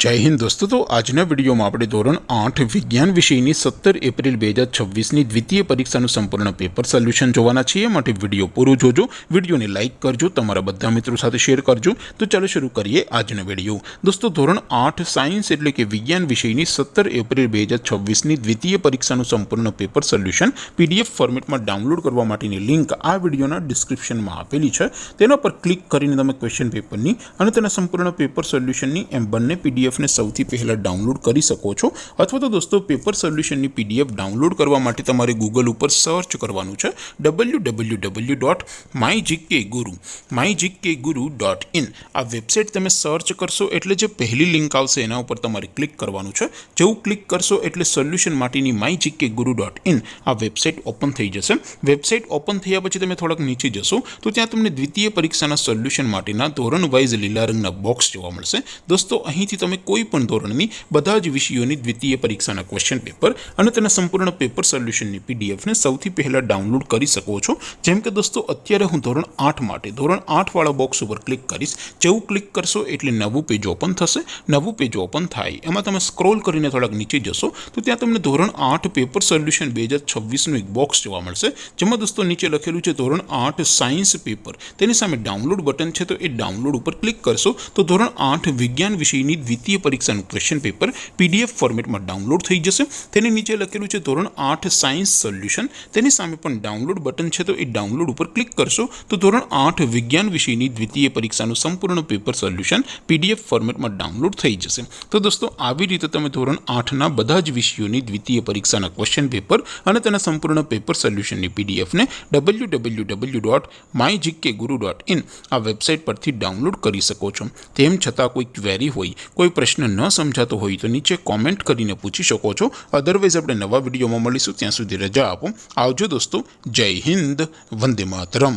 जय हिंद दोस्तों। तो आजना विडियो में આપણે ધોરણ 8 વિજ્ઞાન વિષયની 17 એપ્રિલ 2026ની દ્વિતીય પરીક્ષાનું સંપૂર્ણ પેપર સોલ્યુશન જોવાના છીએ। માટે વિડિયો પૂરો જોજો, વિડિયોને લાઈક કરજો, તમારા બધા મિત્રો સાથે શેર કરજો। તો ચાલો શરૂ કરીએ આજનો વિડિયો। દોસ્તો ધોરણ 8 સાયન્સ એટલે કે વિજ્ઞાન વિષયની 17 એપ્રિલ 2026ની દ્વિતીય પરીક્ષાનું સંપૂર્ણ પેપર સોલ્યુશન પીડીએફ ફોર્મેટમાં ડાઉનલોડ કરવા માટેની લિંક આ વિડિયોના ડિસ્ક્રિપ્શનમાં આપેલી છે। તેના પર ક્લિક કરીને તમે ક્વેશ્ચન પેપરની અને તેના સંપૂર્ણ પેપર સોલ્યુશનની એમ બંને पीडीएफ ने સૌથી પહેલા डाउनलॉड કરી શકો છો। અથવા તો દોસ્તો પેપર સોલ્યુશનની પીડીએફ ડાઉનલોડ કરવા માટે તમારે ગૂગલ ઉપર સર્ચ કરવાનું છે www.mygkguru.in। આ વેબસાઇટ તમે સર્ચ કરશો એટલે જે પહેલી લિંક આવશે એના ઉપર તમારે ક્લિક કરવાનું છે। જેવું ક્લિક કરશો એટલે સોલ્યુશન માટેની mygkguru.in આ વેબસાઇટ ઓપન થઈ જશે। વેબસાઇટ ઓપન થયા પછી તમે થોડાક નીચે જશો તો ત્યાં તમને દ્વિતીય પરીક્ષાના સોલ્યુશન માટેના ધોરણ વાઇઝ લીલા રંગના બોક્સ જોવા મળશે। દોસ્તો અહીંથી તમે કોઈપણ ધોરણની બધા જ વિષયોની દ્વિતીય પરીક્ષાના ક્વેશ્ચન પેપર અને તેના સંપૂર્ણ પેપર સોલ્યુશનની પીડીએફને સૌથી પહેલા ડાઉનલોડ કરી શકો છો। જેમ કે દોસ્તો અત્યારે હું ધોરણ 8 માટે ધોરણ 8 વાળા બોક્સ ઉપર ક્લિક કરીશ। જેવું ક્લિક કરશો એટલે નવું પેજ ઓપન થશે। નવું પેજ ઓપન થાય એમાં તમે સ્ક્રોલ કરીને થોડાક નીચે જશો તો ત્યાં તમને ધોરણ 8 પેપર સોલ્યુશન 2026નું એક બોક્સ જોવા મળશે। જેમાં દોસ્તો નીચે લખેલું છે ધોરણ 8 સાયન્સ પેપર। તેની સામે ડાઉનલોડ બટન છે તો એ ડાઉનલોડ ઉપર ક્લિક કરશો તો ધોરણ 8 વિજ્ઞાન વિષયની દ્વિતીય પરીક્ષાનું ક્વેશ્ચન પેપર પીડીએફ ફોર્મેટમાં ડાઉનલોડ થઈ જશે। તેની નીચે લખેલું છે ધોરણ 8 સાયન્સ સોલ્યુશન। તેની સામે પણ ડાઉનલોડ બટન છે તો એ ડાઉનલોડ ઉપર ક્લિક કરશો તો ધોરણ 8 વિજ્ઞાન વિષયની દ્વિતીય પરીક્ષાનું સંપૂર્ણ પેપર સોલ્યુશન પીડીએફ ફોર્મેટમાં ડાઉનલોડ થઈ જશે। તો દોસ્તો આવી રીતે તમે ધોરણ 8ના બધા જ વિષયોની દ્વિતીય પરીક્ષાના ક્વેશ્ચન પેપર અને તેના સંપૂર્ણ પેપર સોલ્યુશનની પીડીએફને www.mygkguru.in આ વેબસાઇટ પરથી ડાઉનલોડ કરી શકો છો। તેમ છતાં કોઈ ક્વેરી હોય, કોઈ પ્રશ્ન ન સમજાતો હોય તો નીચે કોમેન્ટ કરીને પૂછી શકો છો। અધરવાઇઝ આપણે નવા વિડીયોમાં મળીશું, ત્યાં સુધી રજા આપો। આવજો દોસ્તો। જય હિન્દ, વંદે માતરમ।